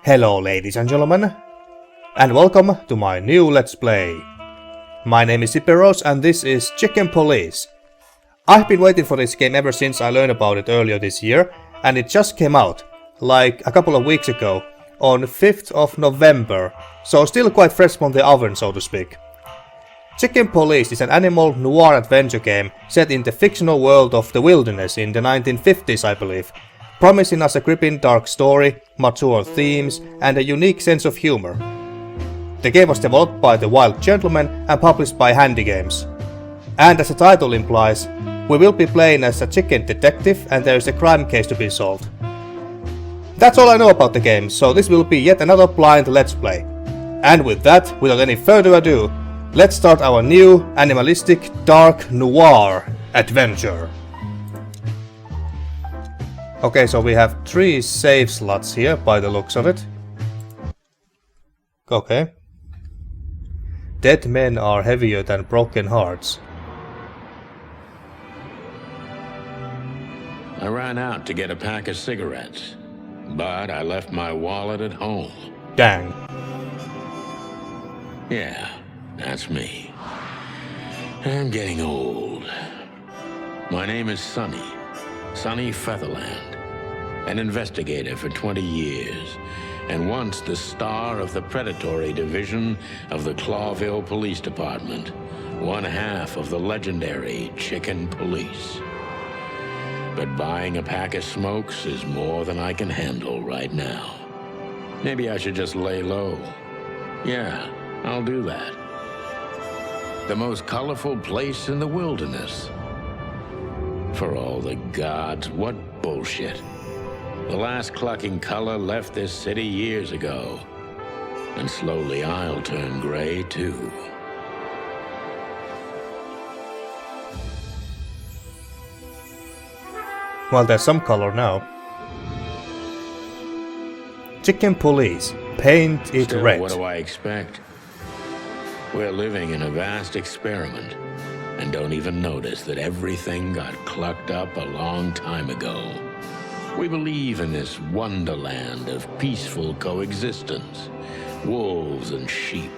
Hello ladies and gentlemen, and welcome to my new Let's Play. My name is Siperos and this is Chicken Police. I've been waiting for this game ever since I learned about it earlier this year, and it just came out, like a couple of weeks ago, on 5th of November, so still quite fresh from the oven, so to speak. Chicken Police is an Animal Noir Adventure game set in the fictional world of the wilderness in the 1950s, I believe, promising us a gripping dark story, mature themes, and a unique sense of humor. The game was developed by The Wild Gentleman and published by Handy Games. And as the title implies, we will be playing as a chicken detective and there is a crime case to be solved. That's all I know about the game, so this will be yet another blind Let's Play. And with that, without any further ado, let's start our new animalistic dark noir adventure. Okay, so we have 3 save slots here by the looks of it. Okay. Dead men are heavier than broken hearts. I ran out to get a pack of cigarettes, but I left my wallet at home. Dang. Yeah, that's me. I'm getting old. My name is Sonny Featherland, an investigator for 20 years, and once the star of the predatory division of the Clawville Police Department, one half of the legendary Chicken Police. But buying a pack of smokes is more than I can handle right now. Maybe I should just lay low. Yeah, I'll do that. The most colorful place in the wilderness. For all the gods, what bullshit. The last clucking color left this city years ago. And slowly I'll turn gray too. Well, there's some color now. Chicken Police. Paint it Still, red. what do I expect? We're living in a vast experiment. And don't even notice that everything got clucked up a long time ago. We believe in this wonderland of peaceful coexistence. Wolves and sheep,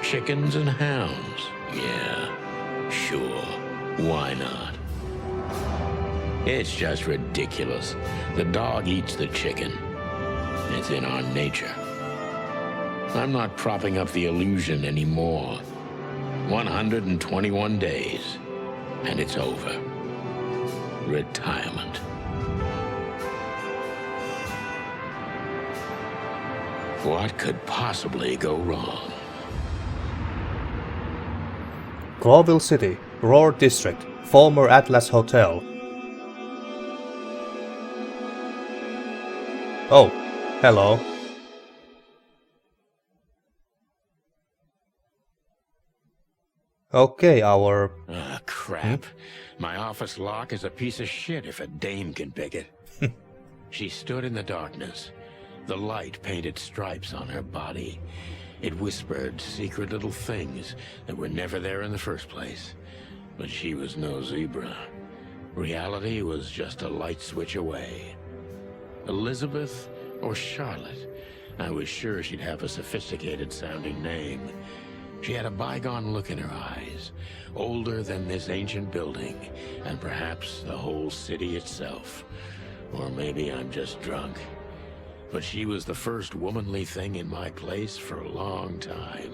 chickens and hounds. Yeah, sure, why not? It's just ridiculous. The dog eats the chicken. It's in our nature. I'm not propping up the illusion anymore. 121 days, and it's over. Retirement. What could possibly go wrong? Clawville City, Roar District, former Atlas Hotel. Oh, hello. Okay, our... Crap. My office lock is a piece of shit if a dame can pick it. She stood in the darkness. The light painted stripes on her body. It whispered secret little things that were never there in the first place. But she was no zebra. Reality was just a light switch away. Elizabeth or Charlotte? I was sure she'd have a sophisticated sounding name. She had a bygone look in her eyes, older than this ancient building, and perhaps the whole city itself. Or maybe I'm just drunk. But she was the first womanly thing in my place for a long time,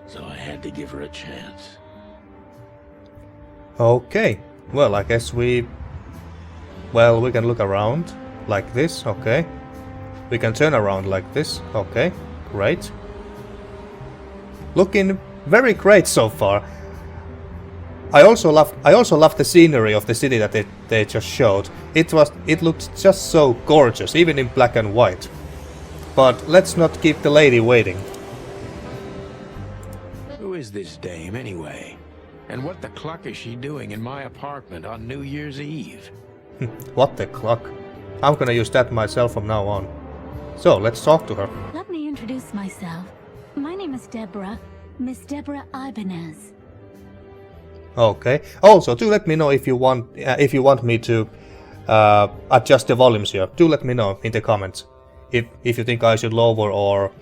so I had to give her a chance. Okay, well, I guess we can look around like this, okay. We can turn around like this, okay, great. Looking very great so far. I also love the scenery of the city that they just showed. It looked just so gorgeous, even in black and white. But let's not keep the lady waiting. Who is this dame anyway? And what the cluck is she doing in my apartment on New Year's Eve? What the cluck? I'm gonna use that myself from now on. So let's talk to her. Let me introduce myself. My name is Deborah, Miss Deborah Ibanez. Okay. Also, do let me know if you want me to adjust the volumes here. Do let me know in the comments. if you think I should lower or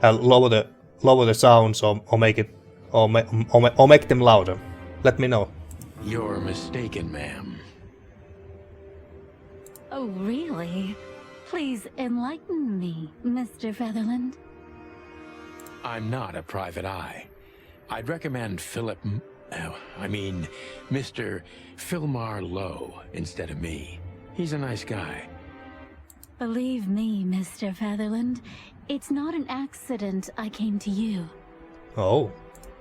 lower the sounds or make it or make them louder. Let me know. You're mistaken, ma'am. Oh, really? Please enlighten me, Mr. Featherland. I'm not a private eye. I'd recommend Mr. Philmar Lowe instead of me. He's a nice guy. Believe me, Mr. Featherland, it's not an accident I came to you. Oh.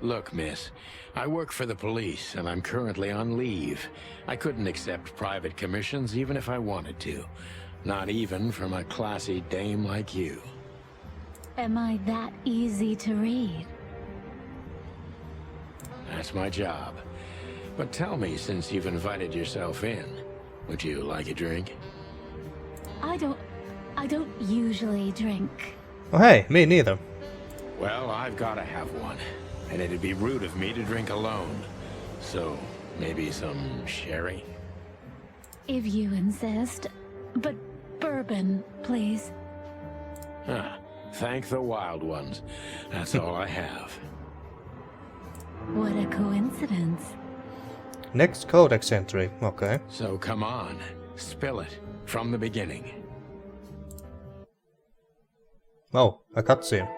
Look, miss, I work for the police, and I'm currently on leave. I couldn't accept private commissions even if I wanted to. Not even from a classy dame like you. Am I that easy to read? That's my job. But tell me, since you've invited yourself in, would you like a drink? I don't usually drink. Oh hey, me neither. Well, I've gotta have one. And it'd be rude of me to drink alone. So, maybe some sherry? If you insist. But bourbon, please. Ah, thank the wild ones. That's all I have. What a coincidence. Next codex entry, okay. So come on, spill it from the beginning. Oh, a cutscene.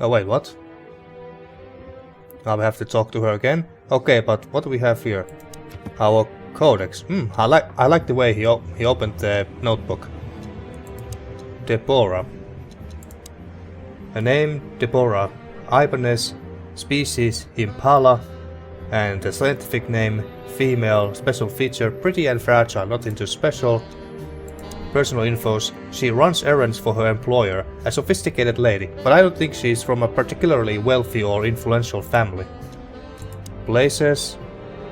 Oh wait, what? I'll have to talk to her again. Okay, but what do we have here? Our codex. I like the way he opened the notebook. Deborah. A name Deborah. Iberness. Species Impala. And a scientific name female. Special feature pretty and fragile. Nothing too special. Personal infos. She runs errands for her employer, a sophisticated lady, but I don't think she's from a particularly wealthy or influential family. Places.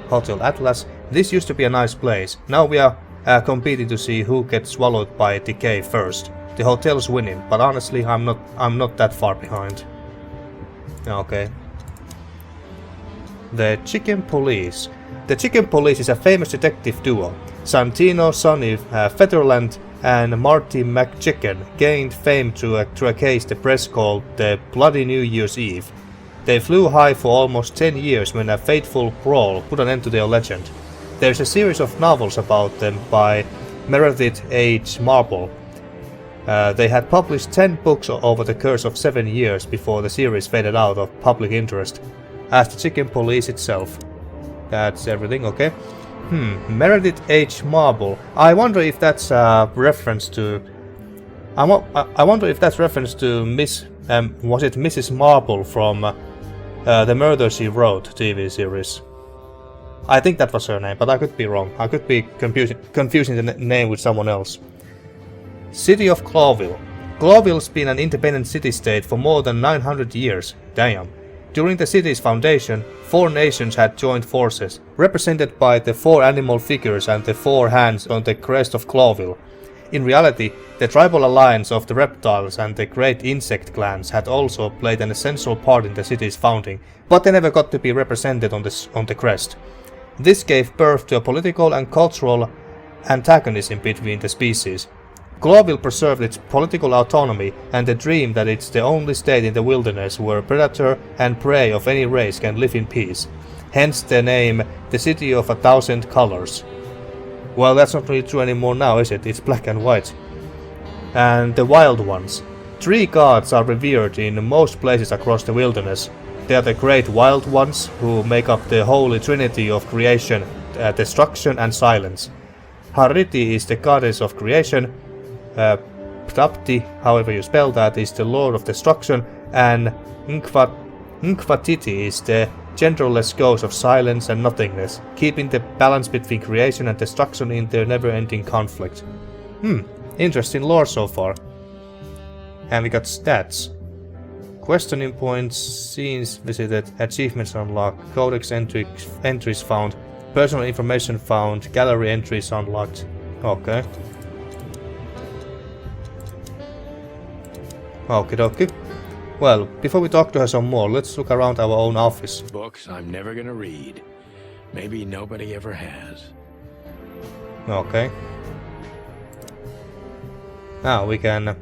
Hotel Atlas. This used to be a nice place. Now we are competing to see who gets swallowed by decay first. The hotel's winning, but honestly I'm not that far behind. Okay. The Chicken Police. The Chicken Police is a famous detective duo. Santino Sonny Featherland and Marty McChicken gained fame through a case the press called the Bloody New Year's Eve. They flew high for almost 10 years when a fateful brawl put an end to their legend. There's a series of novels about them by Meredith H. Marble. They had published 10 books over the course of 7 years before the series faded out of public interest, as the Chicken Police itself. That's everything, okay? Meredith H. Marble. I wonder if that's a reference to... I wonder if that's reference to was it Mrs. Marble from the Murder, She Wrote TV series? I think that was her name, but I could be wrong. I could be confusing the name with someone else. City of Clawville. Clawville's been an independent city-state for more than 900 years. Damn. During the city's foundation, 4 nations had joined forces, represented by the 4 animal figures and the 4 hands on the crest of Clawville. In reality, the tribal alliance of the reptiles and the great insect clans had also played an essential part in the city's founding, but they never got to be represented on the crest. This gave birth to a political and cultural antagonism between the species. Clawville preserved its political autonomy and the dream that it's the only state in the wilderness where predator and prey of any race can live in peace. Hence the name, the City of 1,000 Colors. Well, that's not really true anymore now, is it? It's black and white. And the Wild Ones. 3 gods are revered in most places across the wilderness. They are the Great Wild Ones, who make up the Holy Trinity of creation, destruction and silence. Hariti is the goddess of creation. Ptapti, however you spell that, is the Lord of Destruction, and Nkvatiti is the genderless ghost of silence and nothingness, keeping the balance between creation and destruction in their never-ending conflict. Interesting lore so far. And we got stats. Questioning points, scenes visited, achievements unlocked, codex entries found, personal information found, gallery entries unlocked. Okay. Okie dokie. Well, before we talk to her some more, let's look around our own office. Books I'm never gonna read. Maybe nobody ever has. Okay. Now we can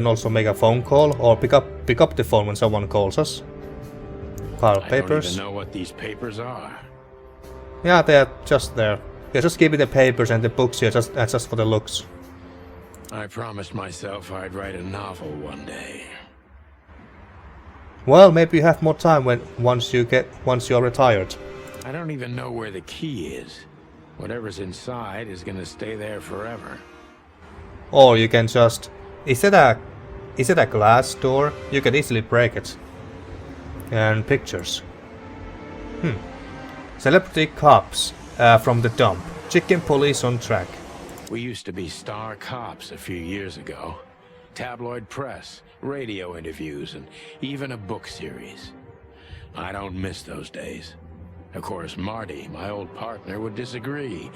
also make a phone call or pick up the phone when someone calls us. Pile of I don't papers. even know what these papers are. Yeah, they're just there. Yeah, just give me the papers and the books here, just for the looks. I promised myself I'd write a novel one day. Well, maybe you have more time once you're retired. I don't even know where the key is. Whatever's inside is gonna stay there forever. Or you can just... Is it a glass door? You can easily break it. And pictures. Celebrity cops from the dump. Chicken police on track. We used to be star cops a few years ago. Tabloid press, radio interviews, and even a book series. I don't miss those days. Of course, Marty, my old partner, would disagree.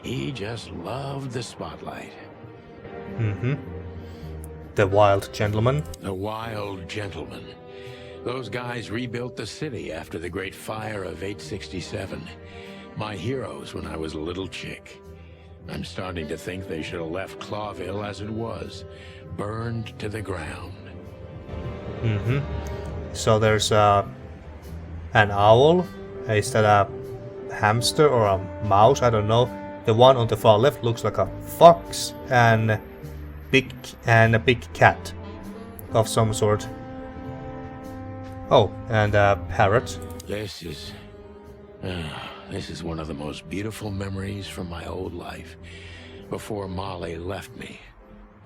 He just loved the spotlight. The wild gentleman. The Wild Gentleman. Those guys rebuilt the city after the Great Fire of 867. My heroes when I was a little chick. I'm starting to think they should have left Clawville as it was, burned to the ground. So there's an owl. Is that a hamster or a mouse? I don't know. The one on the far left looks like a fox and a big cat of some sort. Oh, and a parrot. This is one of the most beautiful memories from my old life, before Molly left me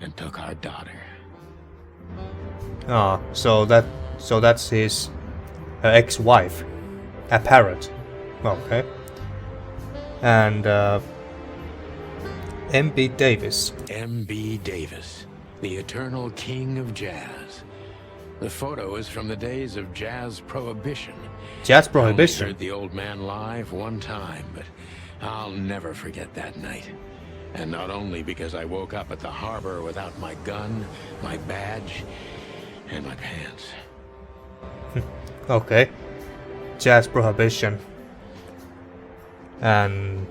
and took our daughter. So that's his ex-wife, a parrot. Okay. And M.B. Davis. M.B. Davis, the eternal king of jazz. The photo is from the days of jazz prohibition. Jazz I prohibition. only heard the old man live one time, but I'll never forget that night. And not only because I woke up at the harbor without my gun, my badge, and my pants. Okay. Jazz prohibition. And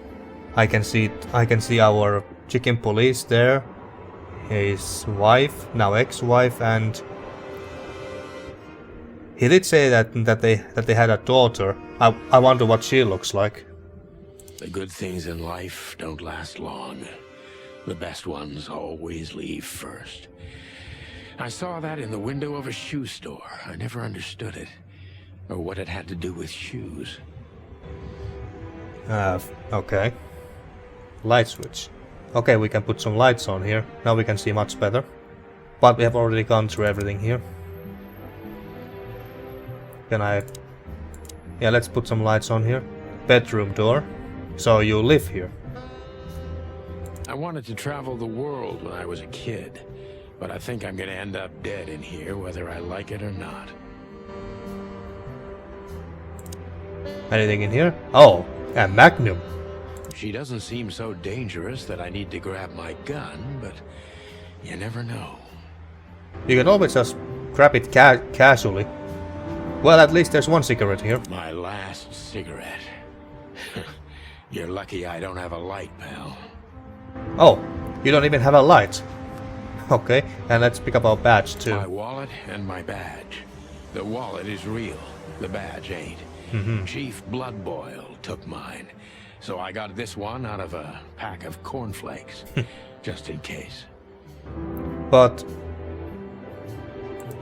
I can see our chicken police there. His wife, now ex-wife, and he did say that they had a daughter. I wonder what she looks like. The good things in life don't last long. The best ones always leave first. I saw that in the window of a shoe store. I never understood it, or what it had to do with shoes. Okay. Light switch. Okay, we can put some lights on here. Now we can see much better. But we have already gone through everything here. Can I... Yeah, let's put some lights on here. Bedroom door. So you live here. I wanted to travel the world when I was a kid, but I think I'm gonna end up dead in here whether I like it or not. Anything in here? Oh, a Magnum. She doesn't seem so dangerous that I need to grab my gun, but you never know. You can always just grab it casually. Well, at least there's one cigarette here. My last cigarette. You're lucky I don't have a light, pal. Oh, you don't even have a light. Okay, and let's pick up our badge too. My wallet and my badge. The wallet is real, the badge ain't. Chief Bloodboil took mine, so I got this one out of a pack of cornflakes, just in case. But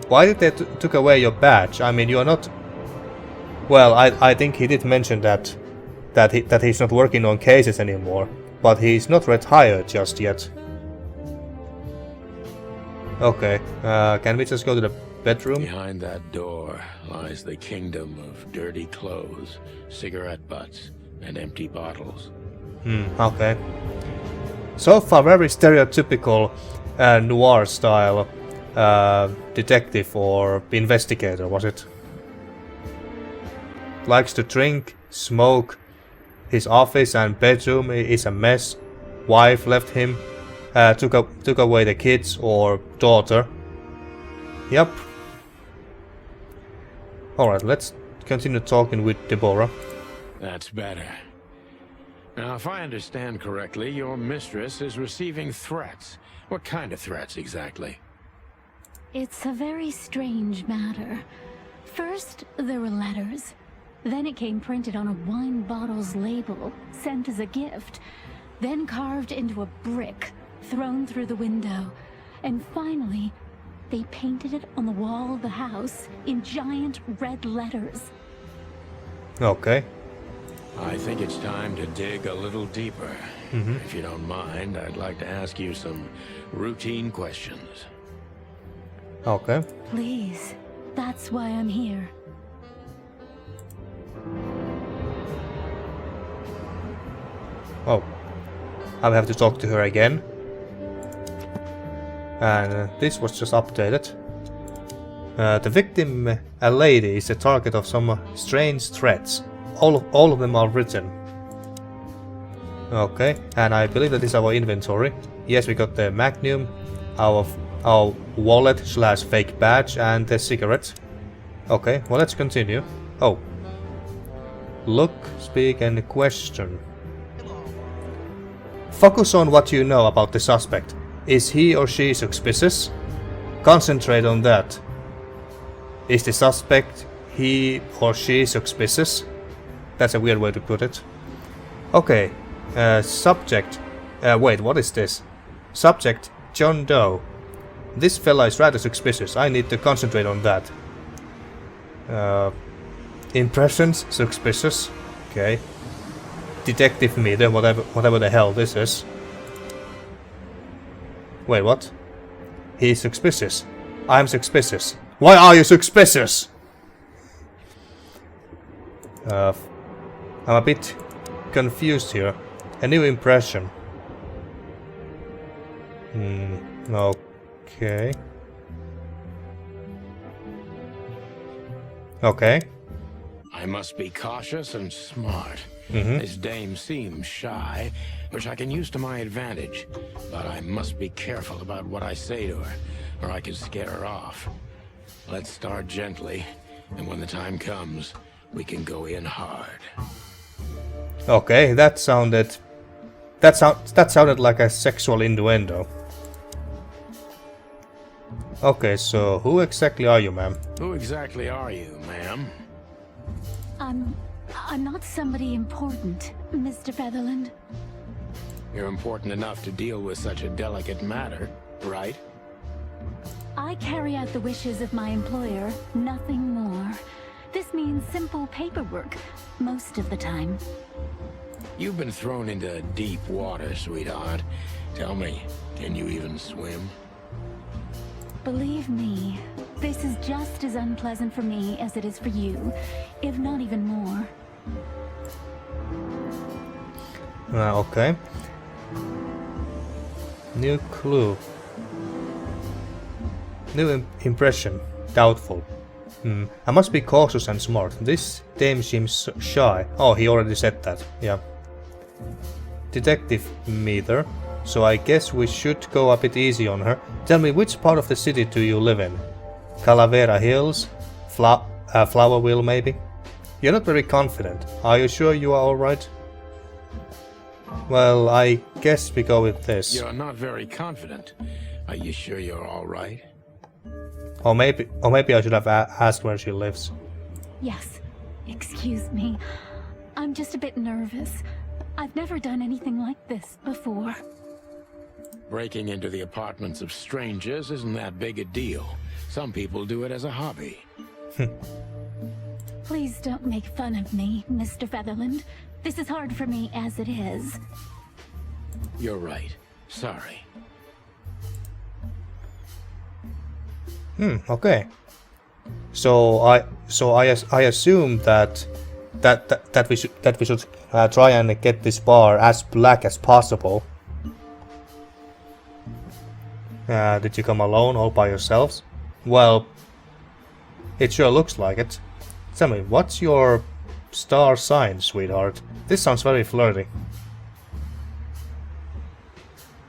why did they took away your badge? I mean, you are not... Well, I think he did mention that he's not working on cases anymore, but he's not retired just yet. Okay, can we just go to the bedroom? Behind that door lies the kingdom of dirty clothes, cigarette butts, and empty bottles. Okay. So far, very stereotypical noir style detective or investigator, was it? Likes to drink, smoke. His office and bedroom is a mess. Wife left him. Took away the kids or daughter. Yep. Alright, let's continue talking with Deborah. That's better. Now, if I understand correctly, your mistress is receiving threats. What kind of threats, exactly? It's a very strange matter. First, there were letters. Then it came printed on a wine bottle's label, sent as a gift. Then carved into a brick, thrown through the window. And finally, they painted it on the wall of the house in giant red letters. Okay. I think it's time to dig a little deeper. If you don't mind, I'd like to ask you some routine questions. Okay. Please, that's why I'm here. Oh. I will have to talk to her again. And this was just updated. The victim, a lady, is the target of some strange threats. All of them are written. Okay, and I believe that is our inventory. Yes, we got the magnum, our wallet / fake badge, and the cigarette. Okay, well, let's continue. Oh. Look, speak, and question. Focus on what you know about the suspect. Is he or she suspicious? Concentrate on that. Is the suspect he or she suspicious? That's a weird way to put it. Okay. Subject. Wait, what is this? Subject, John Doe. This fella is rather suspicious. I need to concentrate on that. Impressions, suspicious. Okay. Detective meter, whatever the hell this is. Wait, what? He's suspicious. I'm suspicious. Why are you suspicious? I'm a bit confused here. A new impression. Okay. Okay. I must be cautious and smart. This dame seems shy, which I can use to my advantage. But I must be careful about what I say to her, or I could scare her off. Let's start gently, and when the time comes, we can go in hard. Okay, that sounded like a sexual innuendo. Okay, so who exactly are you, ma'am? Who exactly are you, ma'am? I'm not somebody important, Mr. Featherland. You're important enough to deal with such a delicate matter, right? I carry out the wishes of my employer, nothing more. This means simple paperwork, most of the time. You've been thrown into deep water, sweetheart. Tell me, can you even swim? Believe me, this is just as unpleasant for me as it is for you, if not even more. Okay. New clue. New impression. Doubtful. I must be cautious and smart. This dame seems shy. Oh, he already said that. Yeah. Detective meter. So I guess we should go a bit easy on her. Tell me, which part of the city do you live in? Calavera Hills? Flowerville, maybe? You're not very confident. Are you sure you are alright? Well, I guess we go with this. You're not very confident. Are you sure you're alright? Or maybe I should have asked where she lives. Yes, excuse me. I'm just a bit nervous. I've never done anything like this before. Breaking into the apartments of strangers isn't that big a deal. Some people do it as a hobby. Please don't make fun of me, Mr. Featherland. This is hard for me as it is. You're right. Sorry. Okay. So I assume that we should try and get this bar as black as possible. Did you come alone, all by yourselves? Well, it sure looks like it. Tell me, what's your star sign, sweetheart? This sounds very flirty.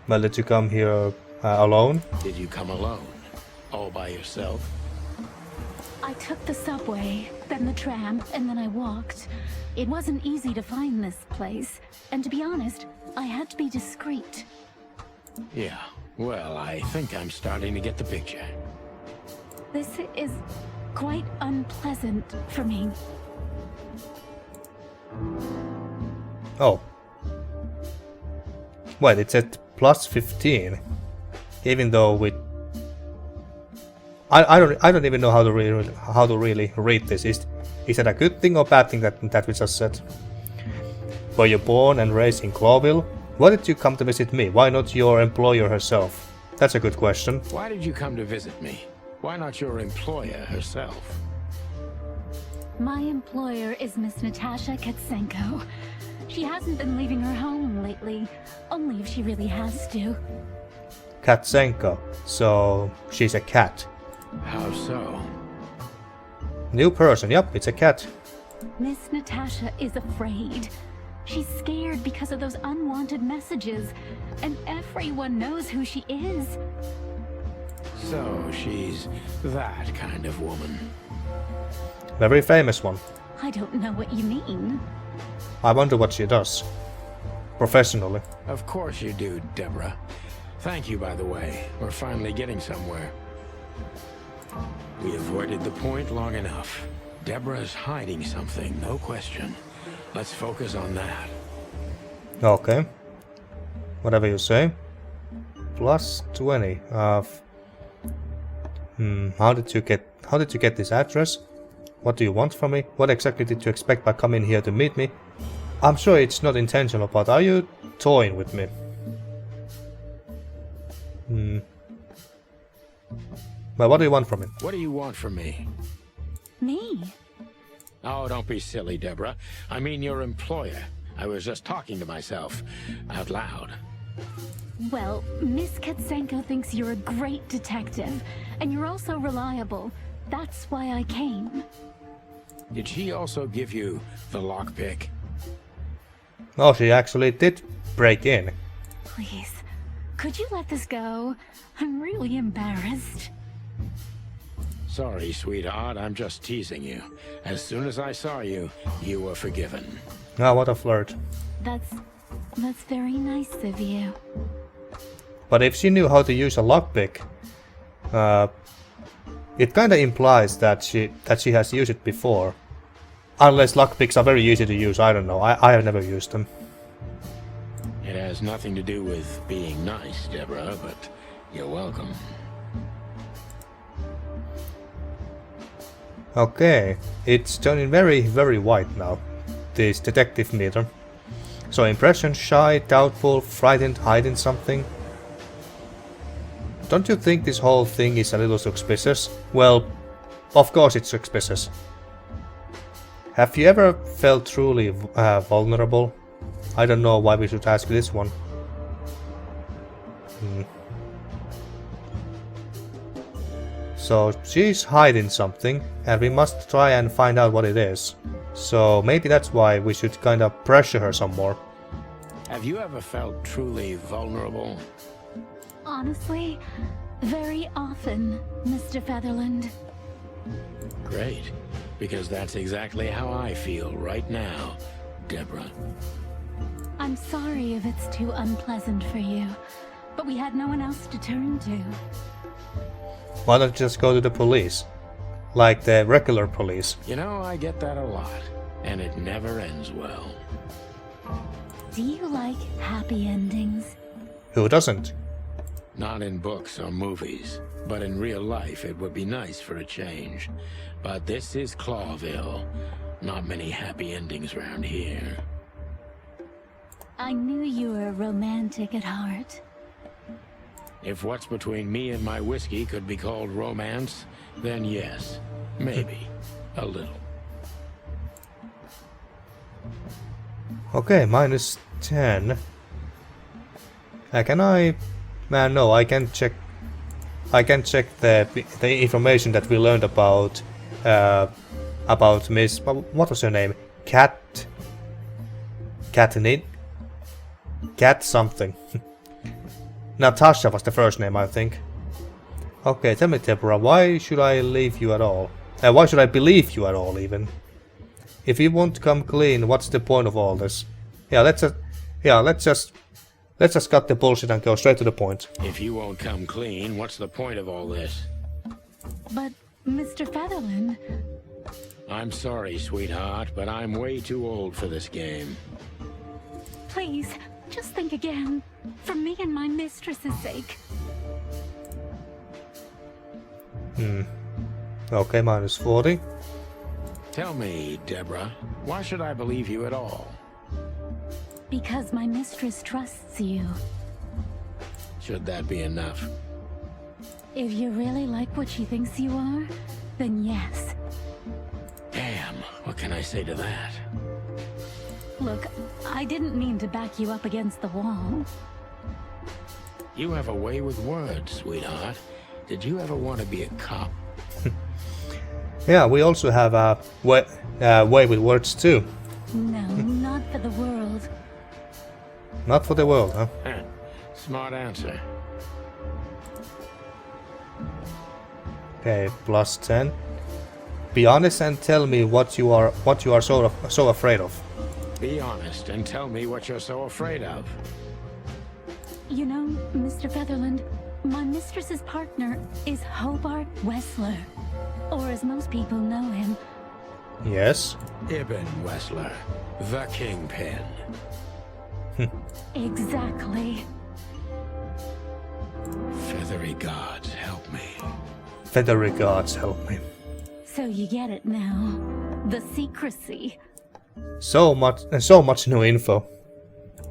Well, did you come here alone? Did you come alone? All by yourself? I took the subway. then the tram, and then I walked. It wasn't easy to find this place, and to be honest, I had to be discreet. Yeah, well, I think I'm starting to get the picture. This is quite unpleasant for me. Oh. Wait, it's at plus 15. Even though we... I don't even know how to really read this. Is it a good thing or bad thing that we just said? Were you born and raised in Clawville? Why did you come to visit me? Why not your employer herself? That's a good question. Why did you come to visit me? Why not your employer herself? My employer is Miss Natasha Katsenko. She hasn't been leaving her home lately, only if she really has to. Katsenko. So she's a cat. How so? New person, yep, it's a cat. Miss Natasha is afraid. She's scared because of those unwanted messages, and everyone knows who she is. So she's that kind of woman. Very famous one. I don't know what you mean. I wonder what she does. Professionally. Of course you do, Deborah. Thank you, by the way. We're finally getting somewhere. We avoided the point long enough. Deborah's hiding something, no question. Let's focus on that. Okay. Whatever you say. Plus 20. How did you get this address? What do you want from me? What exactly did you expect by coming here to meet me? I'm sure it's not intentional, but are you toying with me? Well, what do you want from me? What do you want from me? Me? Oh, don't be silly, Deborah. I mean your employer. I was just talking to myself, out loud. Well, Miss Katsenko thinks you're a great detective, and you're also reliable. That's why I came. Did she also give you the lockpick? Oh, she actually did break in. Please, could you let this go? I'm really embarrassed. Sorry, sweetheart, I'm just teasing you. As soon as I saw you, you were forgiven. Ah, what a flirt. That's very nice of you. But if she knew how to use a lockpick, it kinda implies that she has used it before. Unless lockpicks are very easy to use, I don't know. I have never used them. It has nothing to do with being nice, Deborah, but you're welcome. Okay, it's turning very, very white now, this detective meter. So impression, shy, doubtful, frightened, hiding something. Don't you think this whole thing is a little suspicious? Well, of course it's suspicious. Have you ever felt truly vulnerable? I don't know why we should ask this one. So she's hiding something, and we must try and find out what it is. So maybe that's why we should kind of pressure her some more. Have you ever felt truly vulnerable? Honestly, very often, Mr. Featherland. Great, because that's exactly how I feel right now, Deborah. I'm sorry if it's too unpleasant for you, but we had no one else to turn to. Why not just go to the police? Like the regular police. You know, I get that a lot, and it never ends well. Do you like happy endings? Who doesn't? Not in books or movies, but in real life it would be nice for a change. But this is Clawville. Not many happy endings around here. I knew you were romantic at heart. If what's between me and my whiskey could be called romance, then yes, maybe. A little. Okay, minus 10. Can I... no, I can check... I can check the information that we learned about Miss... What was her name? Cat something. Natasha was the first name, I think. Okay, tell me, Deborah, why should I leave you at all? Why should I believe you at all, even? If you won't come clean, what's the point of all this? Yeah, let's just cut the bullshit and go straight to the point. If you won't come clean, what's the point of all this? But, Mr. Featherland... I'm sorry, sweetheart, but I'm way too old for this game. Please, just think again. For me and my mistress's sake. Okay, minus 40. Tell me, Deborah, why should I believe you at all? Because my mistress trusts you. Should that be enough? If you really like what she thinks you are, then yes. Damn, what can I say to that? Look, I didn't mean to back you up against the wall. You have a way with words, sweetheart. Did you ever want to be a cop? Yeah, we also have a way with words too. No, not for the world. Not for the world, huh? Smart answer. Okay, plus 10. Be honest and tell me what you are so afraid of. Be honest and tell me what you're so afraid of. You know, Mr. Featherland, my mistress's partner is Hobart Wessler. Or as most people know him. Yes. Ibn Wessler, the Kingpin. Exactly. Feathery gods, help me. Feathery gods, help me. So you get it now. The secrecy. So much new info.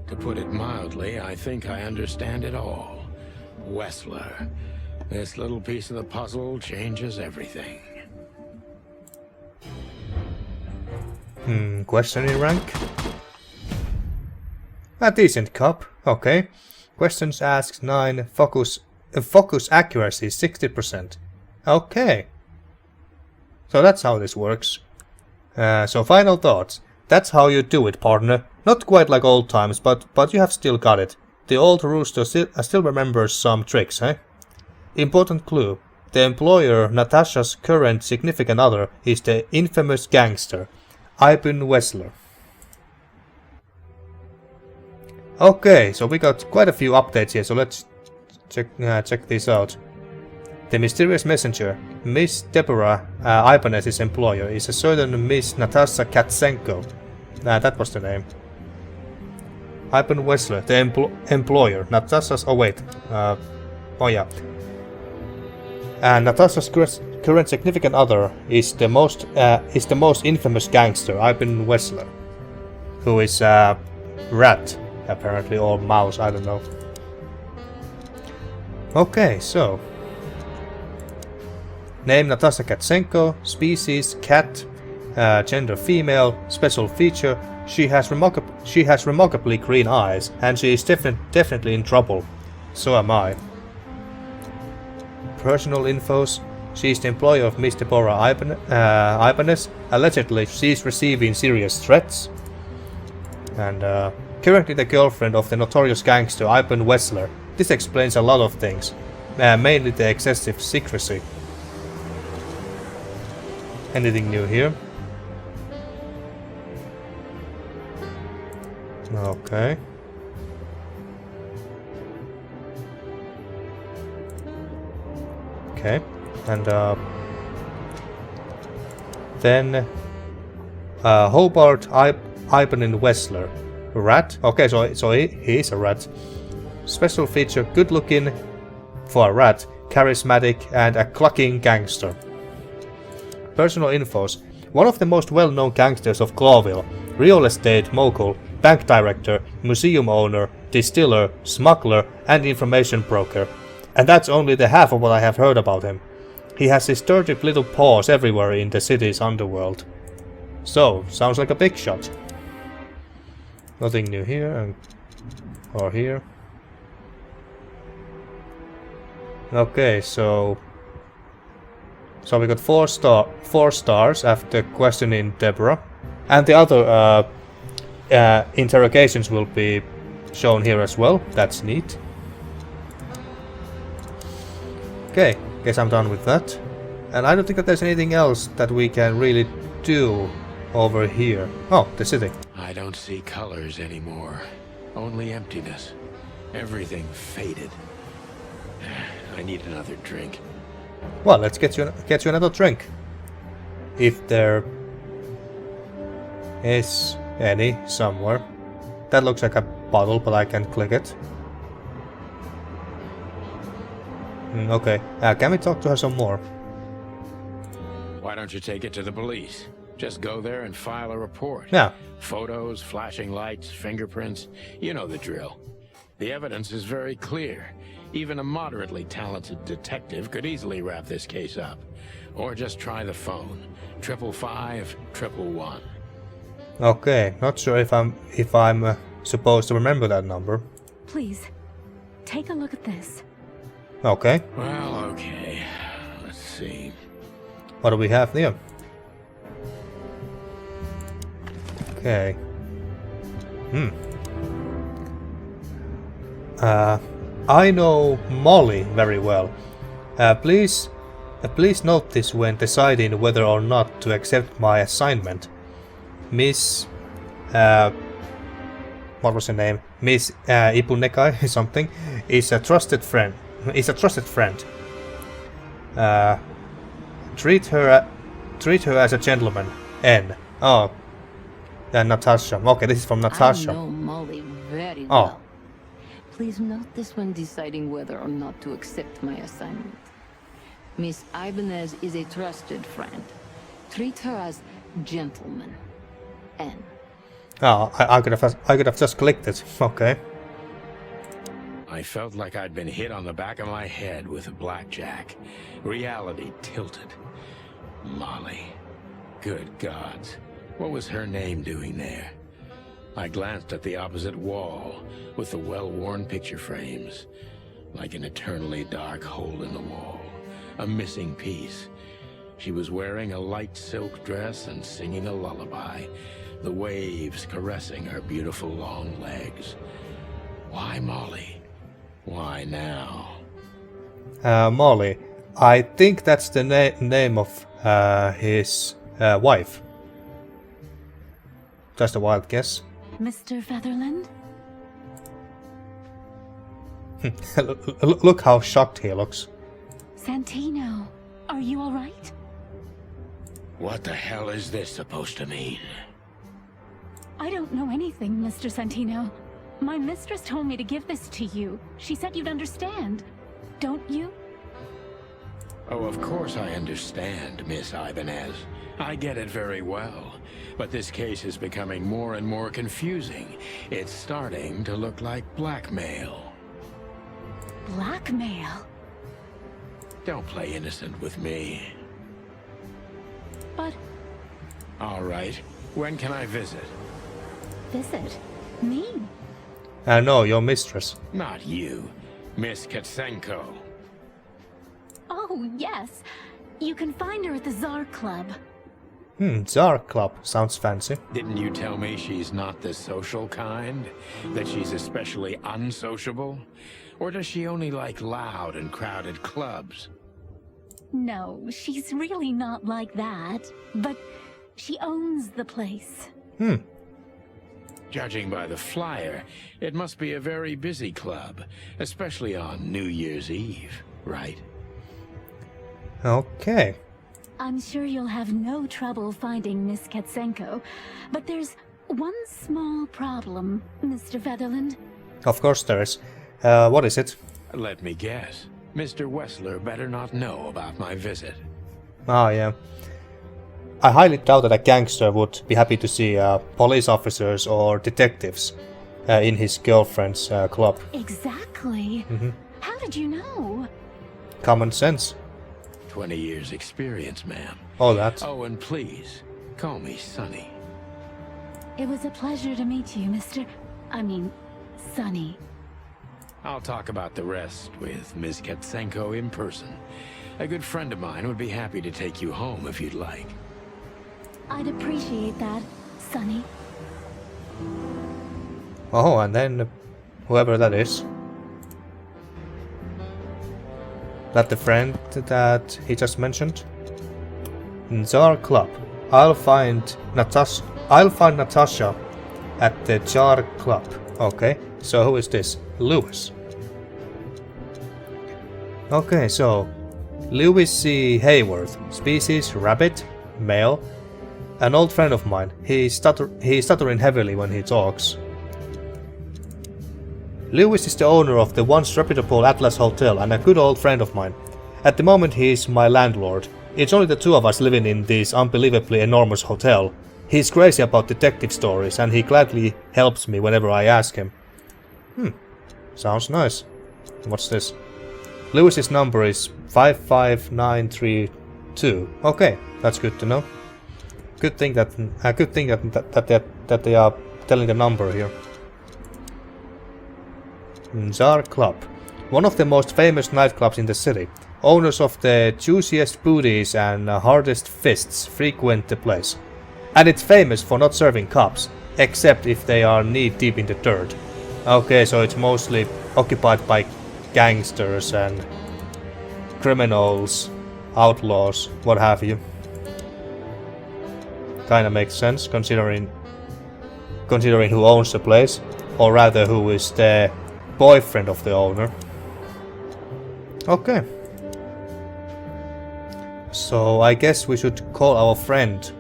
To put it mildly, I think I understand it all. Wessler. This little piece of the puzzle changes everything. Questioning rank? A decent cop, okay. Questions asked 9, focus accuracy 60%. Okay. So that's how this works. So final thoughts. That's how you do it, partner. Not quite like old times, but you have still got it. The old rooster still remembers some tricks, eh? Important clue. The employer, Natasha's current significant other, is the infamous gangster, Ibn Wessler. Okay, so we got quite a few updates here, so let's check this out. The mysterious messenger, Miss Deborah Ibanez's employer, is a certain Miss Natasha Katsenko. That was the name. Ibn Wessler, the employer, Natasha's... oh wait. Oh yeah. And Natasha's current significant other is the most infamous gangster, Ibn Wessler, who is a rat, apparently, or mouse, I don't know. Okay, so name Natasha Katsenko, species cat, gender female, special feature she has remarkably green eyes, and she is definitely in trouble. So am I. Personal infos. She is the employer of Miss Deborah Ibanez. Allegedly, she is receiving serious threats. And currently the girlfriend of the notorious gangster Ibn Wessler. This explains a lot of things, mainly the excessive secrecy. Anything new here? Okay. Okay, and then Hobart Ibn Wessler, rat. Okay, so he is a rat. Special feature: good looking for a rat, charismatic, and a clucking gangster. Personal infos: one of the most well-known gangsters of Clawville, real estate mogul, bank director, museum owner, distiller, smuggler, and information broker. And that's only the half of what I have heard about him. He has his dirty little paws everywhere in the city's underworld. So, sounds like a big shot. Nothing new here, or here. Okay, so we got 4 stars after questioning Deborah, and the other interrogations will be shown here as well. That's neat. Okay, guess I'm done with that. And I don't think that there's anything else that we can really do over here. Oh, the city. I don't see colors anymore. Only emptiness. Everything faded. I need another drink. Well, let's get you another drink. If there is any somewhere. That looks like a bottle, but I can't click it. Okay. Can we talk to her some more? Why don't you take it to the police? Just go there and file a report. Yeah. Photos, flashing lights, fingerprints. You know the drill. The evidence is very clear. Even a moderately talented detective could easily wrap this case up. Or just try the phone. 555-111. Okay, not sure if I'm supposed to remember that number. Please, take a look at this. Okay. Well, okay. Let's see. What do we have there? Okay. I know Molly very well. Please note this when deciding whether or not to accept my assignment. Miss... what was her name? Miss Ipunekai something is a trusted friend. Treat her as a gentleman. N. Oh. Natasha. Okay, this is from Natasha. I know Molly very Oh. well. Please note this when deciding whether or not to accept my assignment. Miss Ibanez is a trusted friend. Treat her as gentleman. N. Oh, I could have just clicked it. Okay. I felt like I'd been hit on the back of my head with a blackjack. Reality tilted. Molly. Good gods. What was her name doing there? I glanced at the opposite wall, with the well-worn picture frames. Like an eternally dark hole in the wall. A missing piece. She was wearing a light silk dress and singing a lullaby. The waves caressing her beautiful long legs. Why Molly? Why now? Molly. I think that's the name of his wife. Just a wild guess. Mr. Featherland? Look how shocked he looks. Santino, are you alright? What the hell is this supposed to mean? I don't know anything, Mr. Santino. My mistress told me to give this to you. She said you'd understand. Don't you? Oh, of course I understand, Miss Ibanez. I get it very well. But this case is becoming more and more confusing. It's starting to look like blackmail. Blackmail? Don't play innocent with me. But... All right. When can I visit? visit? Me? No, your mistress. Not you. Miss Katsenko. Oh, yes. You can find her at the Tsar Club. Tsar Club. Sounds fancy. Didn't you tell me she's not the social kind? That she's especially unsociable? Or does she only like loud and crowded clubs? No, she's really not like that. But she owns the place. Judging by the flyer, it must be a very busy club, especially on New Year's Eve, right? Okay. I'm sure you'll have no trouble finding Miss Katsenko, but there's one small problem, Mr. Featherland. Of course there is. What is it? Let me guess. Mr. Wessler better not know about my visit. Ah, yeah. I highly doubt that a gangster would be happy to see police officers or detectives in his girlfriend's club. Exactly. How did you know? Common sense. 20 years experience, ma'am. All that. Oh, and please, call me Sonny. It was a pleasure to meet you, Sonny. I'll talk about the rest with Ms. Katsenko in person. A good friend of mine would be happy to take you home if you'd like. I'd appreciate that, Sonny. Oh, and then whoever that is. That the friend that he just mentioned? Jar Club. I'll find Natasha at the Jar Club. Okay, so who is this? Lewis. Okay, so Lewis C. Hayworth, species rabbit, male, an old friend of mine. He's stuttering heavily when he talks. Lewis is the owner of the once reputable Atlas Hotel and a good old friend of mine. At the moment he is my landlord. It's only the two of us living in this unbelievably enormous hotel. He's crazy about detective stories and he gladly helps me whenever I ask him. Sounds nice. What's this? Lewis's number is 55932. Okay, that's good to know. Good thing that they are telling the number here. Jar Club. One of the most famous nightclubs in the city. Owners of the juiciest booties and hardest fists frequent the place. And it's famous for not serving cops, except if they are knee-deep in the dirt. Okay, so it's mostly occupied by gangsters and criminals, outlaws, what have you. Kinda makes sense, considering who owns the place, or rather who is the boyfriend of the owner. Okay. So I guess we should call our friend.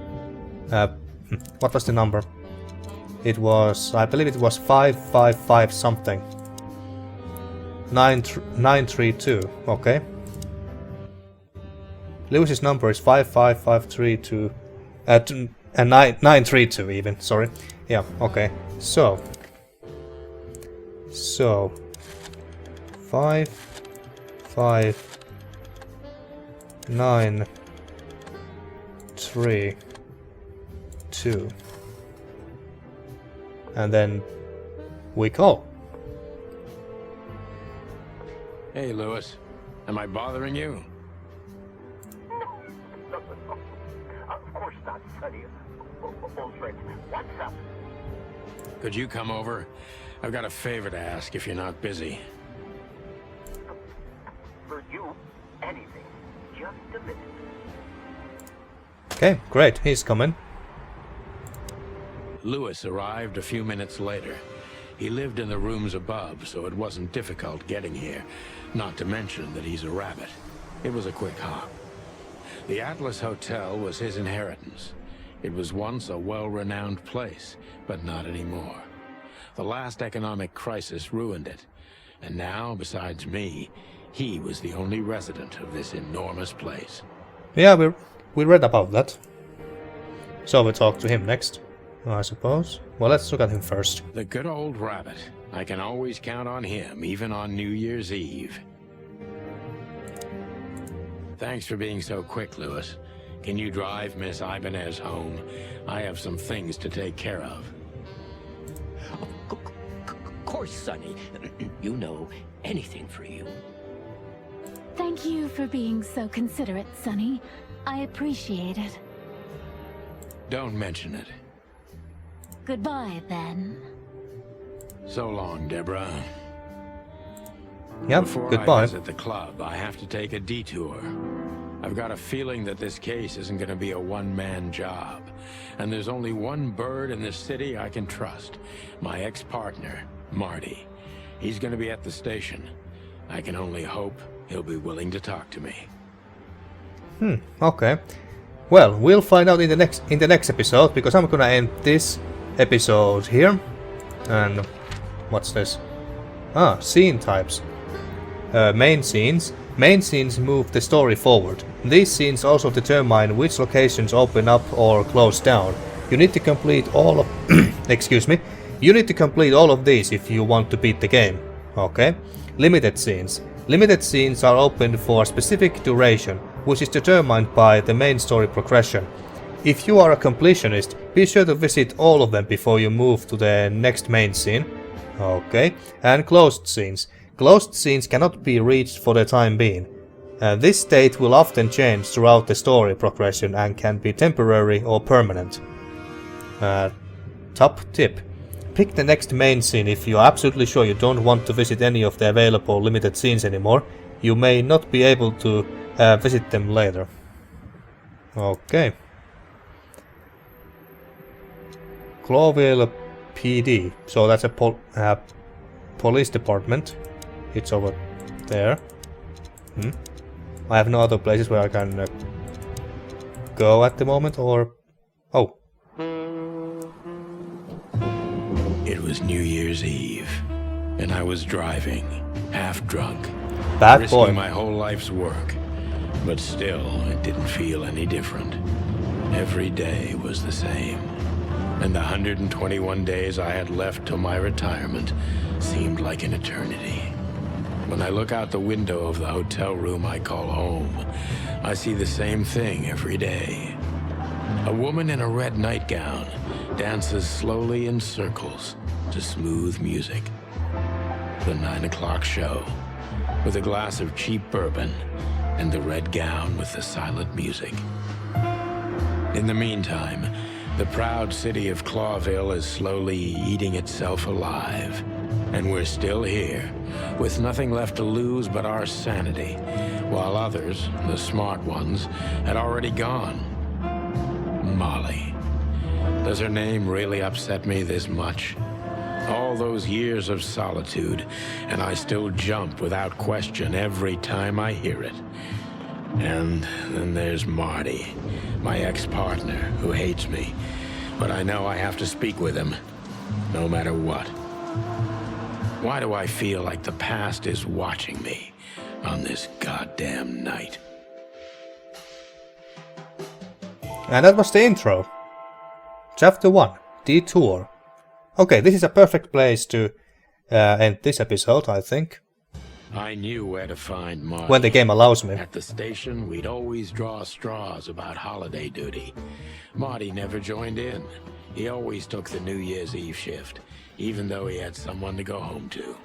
What was the number? It was, I believe it was 555 something. 932, okay. Lewis's number is 55532. 932 even, sorry. Yeah, okay. So 5 5 9 3 2, and then we call. Hey, Lewis. Am I bothering you? No. Of course not, Sonny. Old friend, what's up? Could you come over? I've got a favor to ask if you're not busy. For you, anything. Just a minute. Okay, great. He's coming. Lewis arrived a few minutes later. He lived in the rooms above, so it wasn't difficult getting here. Not to mention that he's a rabbit. It was a quick hop. The Atlas Hotel was his inheritance. It was once a well-renowned place, but not anymore. The last economic crisis ruined it. And now, besides me, he was the only resident of this enormous place. Yeah, we read about that. So we talk to him next, I suppose. Well, let's look at him first. The good old rabbit. I can always count on him, even on New Year's Eve. Thanks for being so quick, Lewis. Can you drive Miss Ibanez home? I have some things to take care of. Of course, Sonny. You know, anything for you. Thank you for being so considerate, Sonny. I appreciate it. Don't mention it. Goodbye, then. So long, Deborah. Yep, Before goodbye. I visit the club, I have to take a detour. I've got a feeling that this case isn't going to be a one-man job. And there's only one bird in this city I can trust. My ex-partner, Marty. He's going to be at the station. I can only hope he'll be willing to talk to me. Okay. Well, we'll find out in the next episode, because I'm gonna end this episode here. And what's this? Scene types. Main scenes. Main scenes move the story forward. These scenes also determine which locations open up or close down. You need to complete all of excuse me. You need to complete all of these if you want to beat the game. Okay? Limited scenes. Limited scenes are open for a specific duration, which is determined by the main story progression. If you are a completionist, be sure to visit all of them before you move to the next main scene. Okay, and closed scenes. Closed scenes cannot be reached for the time being. This state will often change throughout the story progression and can be temporary or permanent. Top tip. Pick the next main scene if you are absolutely sure you don't want to visit any of the available limited scenes anymore. You may not be able to visit them later. Okay. Clawville PD. So that's a police department. It's over there. I have no other places where I can go at the moment, or... Oh. It was New Year's Eve, and I was driving, half drunk, Bad risking boy. my whole life's work. But still, it didn't feel any different. Every day was the same. And the 121 days I had left till my retirement seemed like an eternity. When I look out the window of the hotel room I call home, I see the same thing every day. A woman in a red nightgown dances slowly in circles to smooth music. The 9 o'clock show, with a glass of cheap bourbon and the red gown with the silent music. In the meantime, the proud city of Clawville is slowly eating itself alive. And we're still here, with nothing left to lose but our sanity, while others, the smart ones, had already gone. Molly. Does her name really upset me this much? All those years of solitude, and I still jump without question every time I hear it. And then there's Marty, my ex-partner, who hates me. But I know I have to speak with him, no matter what. Why do I feel like the past is watching me on this goddamn night? And that was the intro. Chapter 1, Detour. Okay, this is a perfect place to end this episode, I think. I knew where to find Marty. When the game allows me. At the station, we'd always draw straws about holiday duty. Marty never joined in. He always took the New Year's Eve shift, even though he had someone to go home to.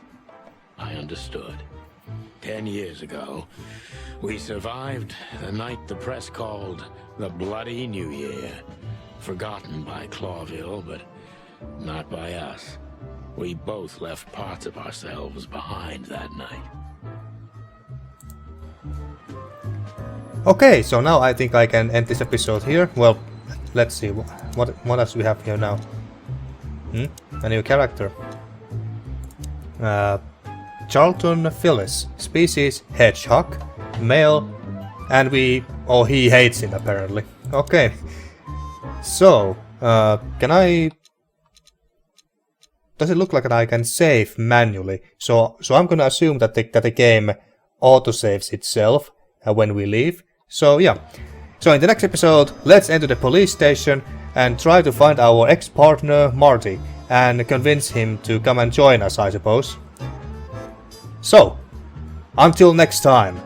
I understood. 10 years ago, we survived the night the press called the Bloody New Year. Forgotten by Clawville, but not by us. We both left parts of ourselves behind that night. Okay, so now I think I can end this episode here. Well, let's see, what else we have here now? A new character. Charlton Phyllis, species hedgehog, male, and he hates him apparently. Okay, so, can I... Does it look like I can save manually? So I'm gonna assume that the game autosaves itself when we leave. So yeah. So in the next episode, let's enter the police station and try to find our ex-partner Marty and convince him to come and join us, I suppose. So, until next time.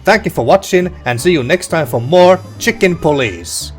Thank you for watching and see you next time for more Chicken Police.